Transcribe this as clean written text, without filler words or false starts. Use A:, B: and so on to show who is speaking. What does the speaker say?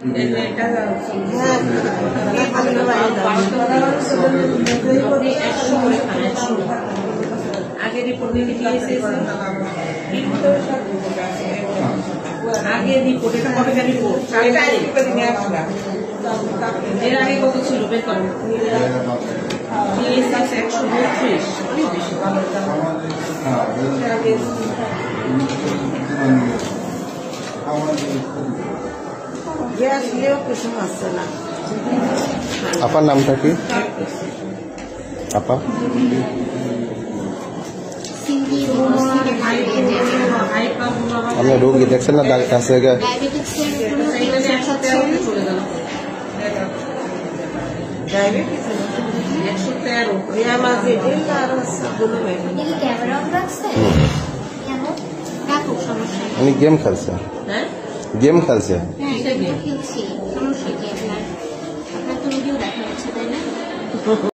A: आगे रिपोर्ट आगे रिपोर्ट এটা কবে রিপোর্ট এর আগে কত ছিল বের করো টিএসএস 132 অনেক বেশি ভালো আগে গ্যাস লিও কিছু আসছে না
B: আপনার নামটা কি আপা আপনি রোগী দেখছেন না ডাক্তার কাছে উনি গেম খেলছে গেম খেলছে
C: সমস্যা কি আপনার তো ভিডিও দেখা যাচ্ছে তাই না